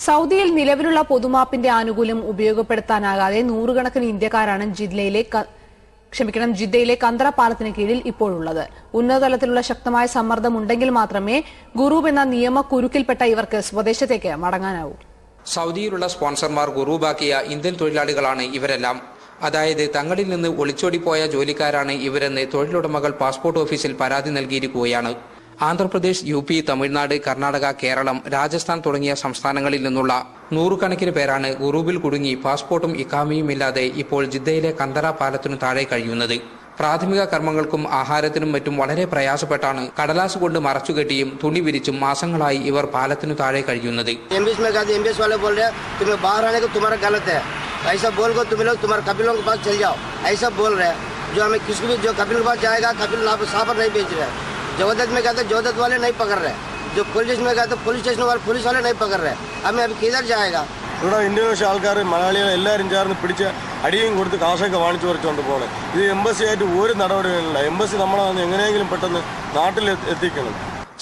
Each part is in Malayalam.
സൗദിയിൽ നിലവിലുള്ള പൊതുമാപ്പിന്റെ ആനുകൂല്യം ഉപയോഗപ്പെടുത്താനാകാതെ നൂറുകണക്കിന് ഇന്ത്യക്കാരാണ് ജിദ്ദയിലെ കന്തറ പാലത്തിന് കീഴിൽ ഇപ്പോഴുള്ളത്. ഉന്നതതലത്തിലുള്ള ശക്തമായ സമ്മർദ്ദമുണ്ടെങ്കിൽ മാത്രമേ ഖുറൂബ് എന്ന നിയമക്കുരുക്കിൽപ്പെട്ട ഇവർക്ക് സ്വദേശത്തേക്ക് മടങ്ങാനാവൂ. സൗദിയിലുള്ള സ്പോൺസർമാർ ഖുറൂബാക്കിയ ഇന്ത്യൻ തൊഴിലാളികളാണ് ഇവരെല്ലാം. അതായത് തങ്ങളിൽ നിന്ന് ഒളിച്ചോടിപ്പോയ ജോലിക്കാരാണ് ഇവരെന്ന് തൊഴിലുടമകൾ പാസ്പോർട്ട് ഓഫീസിൽ പരാതി നൽകിയിരിക്കുകയാണ്. ആന്ധ്രാപ്രദേശ്, UP, തമിഴ്നാട്, കർണാടക, കേരളം, രാജസ്ഥാൻ തുടങ്ങിയ സംസ്ഥാനങ്ങളിൽ നിന്നുള്ള നൂറുകണക്കിന് പേരാണ് ഖുറൂബിൽ കുടുങ്ങി പാസ്പോർട്ടും ഇഖാമയും ഇല്ലാതെ ഇപ്പോൾ ജിദ്ദയിലെ കന്തറ പാലത്തിനു താഴെ കഴിയുന്നത്. പ്രാഥമിക കർമ്മങ്ങൾക്കും ആഹാരത്തിനും മറ്റും വളരെ പ്രയാസപ്പെട്ടാണ് കടലാസ് കൊണ്ട് മറച്ചുകെട്ടിയും തുണി വിരിച്ചും മാസങ്ങളായി ഇവർ പാലത്തിനു താഴെ കഴിയുന്നത്. जवदत में कहते जवदत वाले नहीं पकड़ रहे, जो पुलिस स्टेशन में कहते पुलिस स्टेशन वाले पुलिस वाले नहीं पकड़ रहे. हमें अभी किधर जाएगा? ഇവിടെ ഇന്ത്യൻ ആൾക്കാർ മലയാളികൾ എല്ലാവരും ചേർന്ന് പിടിച്ച് അടിയും കൊടുത്ത് കാശൊക്കെ വാങ്ങിച്ചു പറിച്ചുകൊണ്ട് പോകണം. ഇത് എംബസി ആയിട്ട് ഒരു നടപടികളില്ല. എംബസി നമ്മളെ എങ്ങനെയെങ്കിലും പെട്ടെന്ന് നാട്ടിൽ എത്തിക്കണം.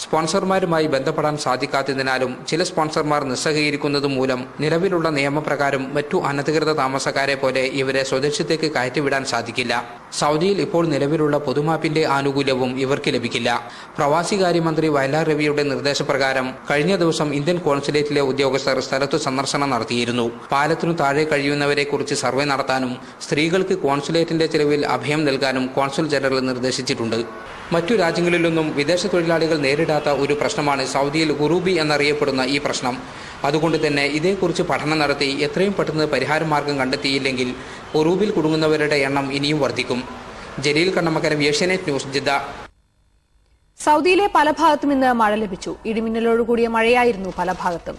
സ്പോൺസർമാരുമായി ബന്ധപ്പെടാൻ സാധിക്കാത്തതിനാലും ചില സ്പോൺസർമാർ നിസ്സഹകരിക്കുന്നതും മൂലം നിലവിലുള്ള നിയമപ്രകാരം മറ്റു അനധികൃത താമസക്കാരെ പോലെ ഇവരെ സ്വദേശത്തേക്ക് കയറ്റിവിടാൻ സാധിക്കില്ല. സൗദിയിൽ ഇപ്പോൾ നിലവിലുള്ള പൊതുമാപ്പിന്റെ ആനുകൂല്യവും ഇവർക്ക് ലഭിക്കില്ല. പ്രവാസികാര്യമന്ത്രി വയലാർ രവിയുടെ നിർദ്ദേശപ്രകാരം കഴിഞ്ഞ ദിവസം ഇന്ത്യൻ കോൺസുലേറ്റിലെ ഉദ്യോഗസ്ഥർ സ്ഥലത്തു സന്ദർശനം നടത്തിയിരുന്നു. പാലത്തിനു താഴെ കഴിയുന്നവരെ കുറിച്ച് സർവേ നടത്താനും സ്ത്രീകൾക്ക് കോൺസുലേറ്റിന്റെ ചെലവിൽ അഭയം നൽകാനും കോൺസുൽ ജനറൽ നിർദ്ദേശിച്ചിട്ടുണ്ട്. മറ്റു രാജ്യങ്ങളിലൊന്നും വിദേശ തൊഴിലാളികൾ നേരിടാത്ത ഒരു പ്രശ്നമാണ് സൗദിയിൽ ഖുറൂബി എന്നറിയപ്പെടുന്ന ഈ പ്രശ്നം. അതുകൊണ്ട് തന്നെ ഇതേക്കുറിച്ച് പഠനം നടത്തി എത്രയും പെട്ടെന്ന് പരിഹാരമാർഗം കണ്ടെത്തിയില്ലെങ്കിൽ ഖുറൂബിൽ കുടുങ്ങുന്നവരുടെ എണ്ണം ഇനിയും വർദ്ധിക്കും. Jaleel, Kannamangalam, Asianet news, Jeddah. സൗദിയിലെ പല ഭാഗത്തും ഇന്ന് മഴ ലഭിച്ചു. ഇടിമിന്നലോടുകൂടിയ മഴയായിരുന്നു പല ഭാഗത്തും.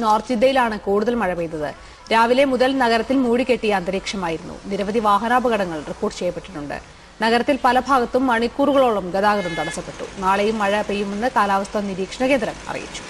നോർത്ത് ജിദ്ദയിലാണ് കൂടുതൽ മഴ പെയ്തത്. രാവിലെ മുതൽ നഗരത്തിൽ മൂടിക്കെട്ടിയ അന്തരീക്ഷമായിരുന്നു. നിരവധി വാഹനാപകടങ്ങൾ റിപ്പോർട്ട് ചെയ്യപ്പെട്ടിട്ടുണ്ട്. നഗരത്തിൽ പല ഭാഗത്തും മണിക്കൂറുകളോളം ഗതാഗതം തടസ്സപ്പെട്ടു. നാളെയും മഴ പെയ്യുമെന്ന് കാലാവസ്ഥാ നിരീക്ഷണ കേന്ദ്രം അറിയിച്ചു.